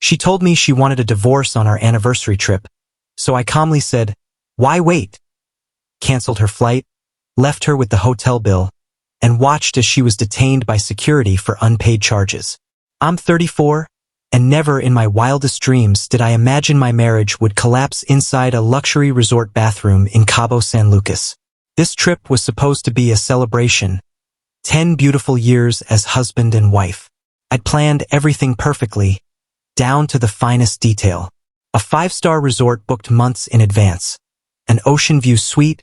She told me she wanted a divorce on our anniversary trip, so I calmly said, "Why wait?" Canceled her flight, left her with the hotel bill, and watched as she was detained by security for unpaid charges. I'm 34, and never in my wildest dreams did I imagine my marriage would collapse inside a luxury resort bathroom in Cabo San Lucas. This trip was supposed to be a celebration, 10 beautiful years as husband and wife. I'd planned everything perfectly, down to the finest detail. A 5-star resort booked months in advance, an ocean view suite,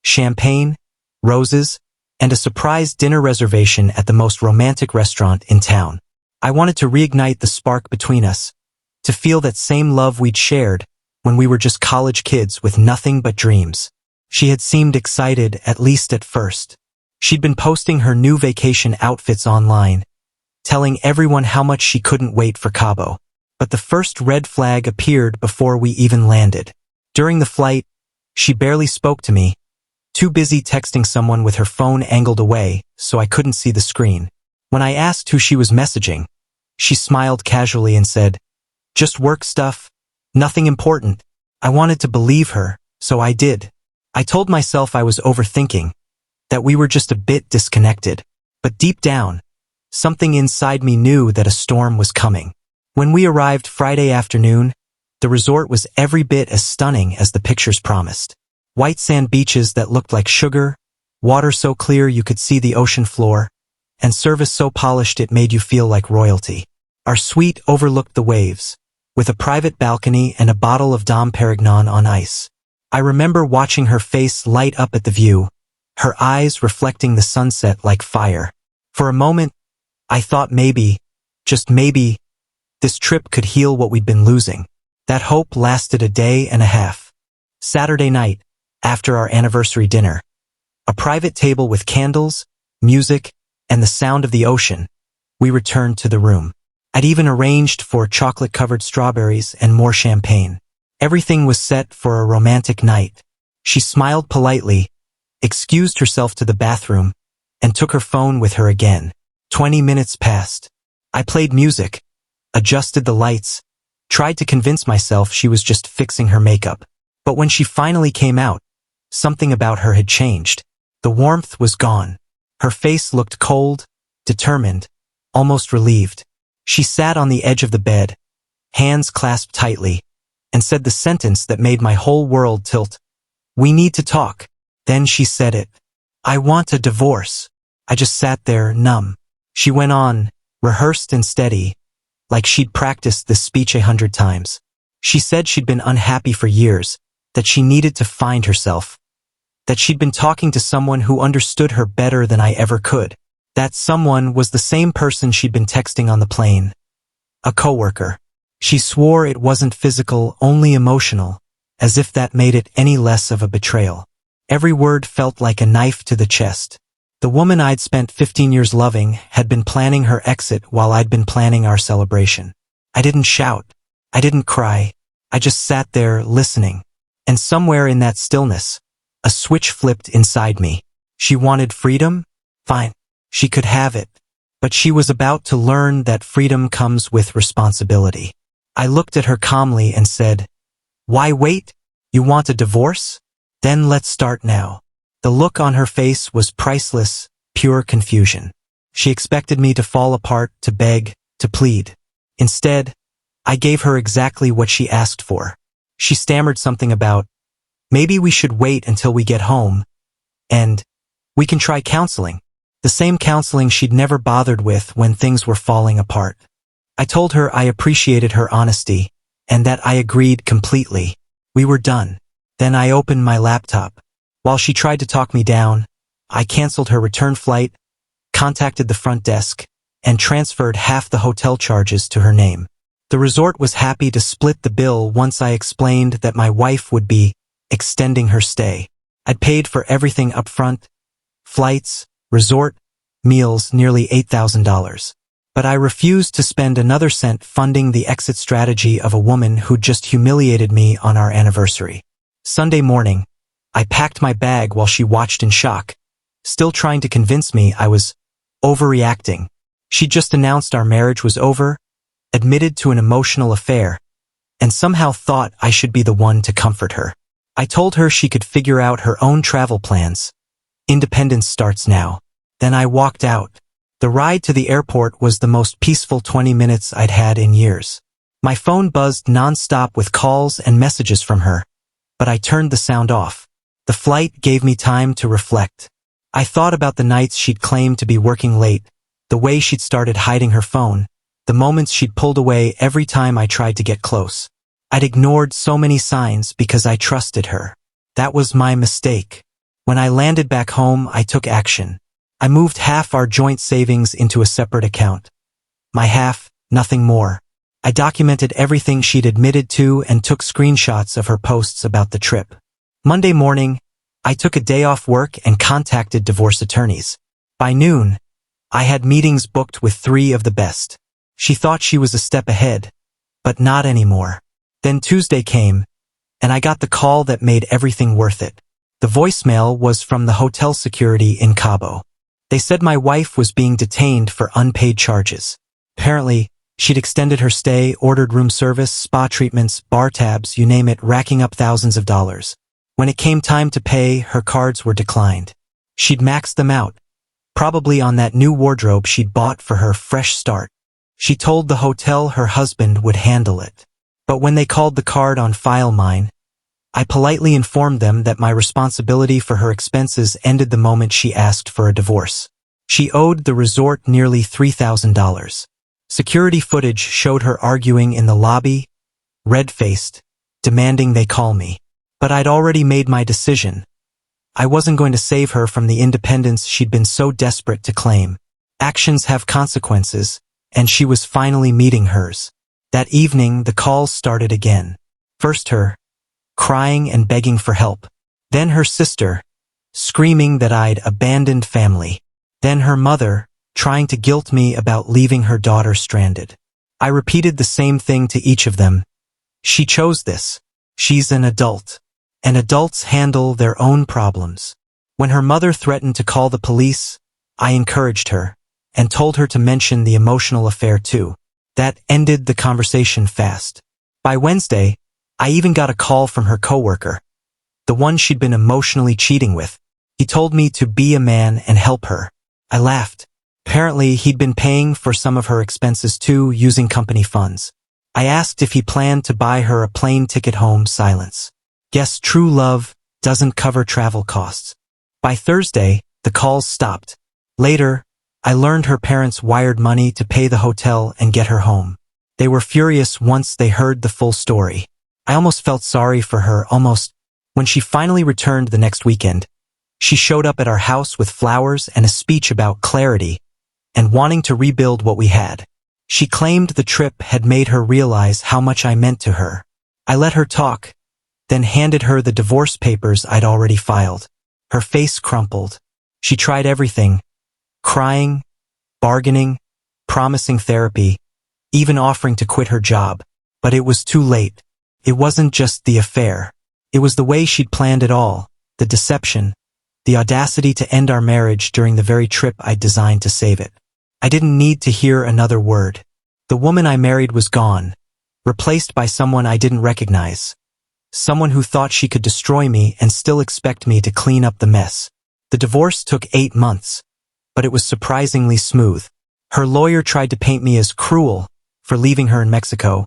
champagne, roses, and a surprise dinner reservation at the most romantic restaurant in town. I wanted to reignite the spark between us, to feel that same love we'd shared when we were just college kids with nothing but dreams. She had seemed excited, at least at first. She'd been posting her new vacation outfits online, telling everyone how much she couldn't wait for Cabo. But the first red flag appeared before we even landed. During the flight, she barely spoke to me, too busy texting someone with her phone angled away so I couldn't see the screen. When I asked who she was messaging, she smiled casually and said, "Just work stuff, nothing important." I wanted to believe her, so I did. I told myself I was overthinking, that we were just a bit disconnected. But deep down, something inside me knew that a storm was coming. When we arrived Friday afternoon, the resort was every bit as stunning as the pictures promised. White sand beaches that looked like sugar, water so clear you could see the ocean floor, and service so polished it made you feel like royalty. Our suite overlooked the waves, with a private balcony and a bottle of Dom Perignon on ice. I remember watching her face light up at the view, her eyes reflecting the sunset like fire. For a moment, I thought maybe, just maybe, this trip could heal what we'd been losing. That hope lasted a day and a half. Saturday night, after our anniversary dinner, a private table with candles, music, and the sound of the ocean, we returned to the room. I'd even arranged for chocolate-covered strawberries and more champagne. Everything was set for a romantic night. She smiled politely, excused herself to the bathroom, and took her phone with her again. 20 minutes passed. I played music, adjusted the lights, tried to convince myself she was just fixing her makeup. But when she finally came out, something about her had changed. The warmth was gone. Her face looked cold, determined, almost relieved. She sat on the edge of the bed, hands clasped tightly, and said the sentence that made my whole world tilt. "We need to talk." Then she said it. "I want a divorce." I just sat there, numb. She went on, rehearsed and steady, like she'd practiced this speech 100 times. She said she'd been unhappy for years, that she needed to find herself, that she'd been talking to someone who understood her better than I ever could. That someone was the same person she'd been texting on the plane, a coworker. She swore it wasn't physical, only emotional, as if that made it any less of a betrayal. Every word felt like a knife to the chest. The woman I'd spent 15 years loving had been planning her exit while I'd been planning our celebration. I didn't shout. I didn't cry. I just sat there listening. And somewhere in that stillness, a switch flipped inside me. She wanted freedom? Fine. She could have it. But she was about to learn that freedom comes with responsibility. I looked at her calmly and said, "Why wait? You want a divorce? Then let's start now." The look on her face was priceless, pure confusion. She expected me to fall apart, to beg, to plead. Instead, I gave her exactly what she asked for. She stammered something about, "Maybe we should wait until we get home, and we can try counseling." The same counseling she'd never bothered with when things were falling apart. I told her I appreciated her honesty, and that I agreed completely. We were done. Then I opened my laptop. While she tried to talk me down, I canceled her return flight, contacted the front desk, and transferred half the hotel charges to her name. The resort was happy to split the bill once I explained that my wife would be extending her stay. I'd paid for everything up front, flights, resort, meals, nearly $8,000. But I refused to spend another cent funding the exit strategy of a woman who'd just humiliated me on our anniversary. Sunday morning, I packed my bag while she watched in shock, still trying to convince me I was overreacting. She just announced our marriage was over, admitted to an emotional affair, and somehow thought I should be the one to comfort her. I told her she could figure out her own travel plans. Independence starts now. Then I walked out. The ride to the airport was the most peaceful 20 minutes I'd had in years. My phone buzzed nonstop with calls and messages from her, but I turned the sound off. The flight gave me time to reflect. I thought about the nights she'd claimed to be working late, the way she'd started hiding her phone, the moments she'd pulled away every time I tried to get close. I'd ignored so many signs because I trusted her. That was my mistake. When I landed back home, I took action. I moved half our joint savings into a separate account. My half, nothing more. I documented everything she'd admitted to and took screenshots of her posts about the trip. Monday morning, I took a day off work and contacted divorce attorneys. By noon, I had meetings booked with 3 of the best. She thought she was a step ahead, but not anymore. Then Tuesday came, and I got the call that made everything worth it. The voicemail was from the hotel security in Cabo. They said my wife was being detained for unpaid charges. Apparently, she'd extended her stay, ordered room service, spa treatments, bar tabs, you name it, racking up thousands of dollars. When it came time to pay, her cards were declined. She'd maxed them out, probably on that new wardrobe she'd bought for her fresh start. She told the hotel her husband would handle it. But when they called the card on file mine, I politely informed them that my responsibility for her expenses ended the moment she asked for a divorce. She owed the resort nearly $3,000. Security footage showed her arguing in the lobby, red-faced, demanding they call me. But I'd already made my decision. I wasn't going to save her from the independence she'd been so desperate to claim. Actions have consequences, and she was finally meeting hers. That evening, the calls started again. First her, crying and begging for help. Then her sister, screaming that I'd abandoned family. Then her mother, trying to guilt me about leaving her daughter stranded. I repeated the same thing to each of them. She chose this. She's an adult. And adults handle their own problems. When her mother threatened to call the police, I encouraged her, and told her to mention the emotional affair too. That ended the conversation fast. By Wednesday, I even got a call from her coworker, the one she'd been emotionally cheating with. He told me to be a man and help her. I laughed. Apparently, he'd been paying for some of her expenses too, using company funds. I asked if he planned to buy her a plane ticket home. Silence. Guess true love doesn't cover travel costs. By Thursday, the calls stopped. Later, I learned her parents wired money to pay the hotel and get her home. They were furious once they heard the full story. I almost felt sorry for her, almost. When she finally returned the next weekend, she showed up at our house with flowers and a speech about clarity and wanting to rebuild what we had. She claimed the trip had made her realize how much I meant to her. I let her talk, then handed her the divorce papers I'd already filed. Her face crumpled. She tried everything, crying, bargaining, promising therapy, even offering to quit her job. But it was too late. It wasn't just the affair. It was the way she'd planned it all, the deception, the audacity to end our marriage during the very trip I'd designed to save it. I didn't need to hear another word. The woman I married was gone, replaced by someone I didn't recognize. Someone who thought she could destroy me and still expect me to clean up the mess. The divorce took 8 months, but it was surprisingly smooth. Her lawyer tried to paint me as cruel for leaving her in Mexico,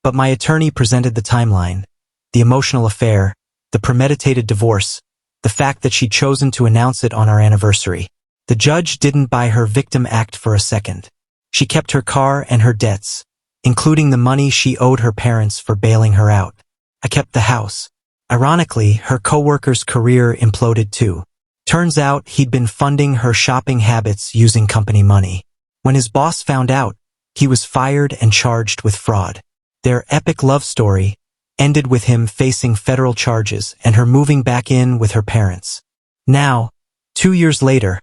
but my attorney presented the timeline, the emotional affair, the premeditated divorce, the fact that she'd chosen to announce it on our anniversary. The judge didn't buy her victim act for a second. She kept her car and her debts, including the money she owed her parents for bailing her out. I kept the house. Ironically, her coworker's career imploded too. Turns out he'd been funding her shopping habits using company money. When his boss found out, he was fired and charged with fraud. Their epic love story ended with him facing federal charges and her moving back in with her parents. Now, 2 years later,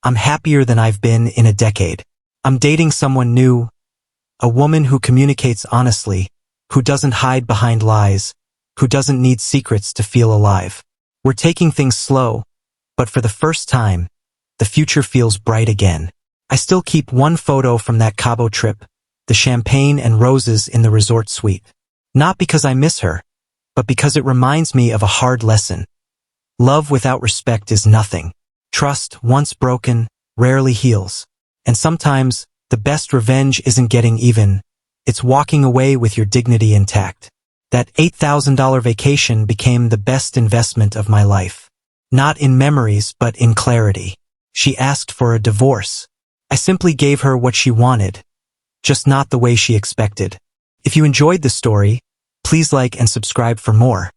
I'm happier than I've been in a decade. I'm dating someone new, a woman who communicates honestly, who doesn't hide behind lies, who doesn't need secrets to feel alive. We're taking things slow, but for the first time, the future feels bright again. I still keep one photo from that Cabo trip, the champagne and roses in the resort suite. Not because I miss her, but because it reminds me of a hard lesson. Love without respect is nothing. Trust, once broken, rarely heals. And sometimes, the best revenge isn't getting even. It's walking away with your dignity intact. That $8,000 vacation became the best investment of my life. Not in memories, but in clarity. She asked for a divorce. I simply gave her what she wanted, just not the way she expected. If you enjoyed the story, please like and subscribe for more.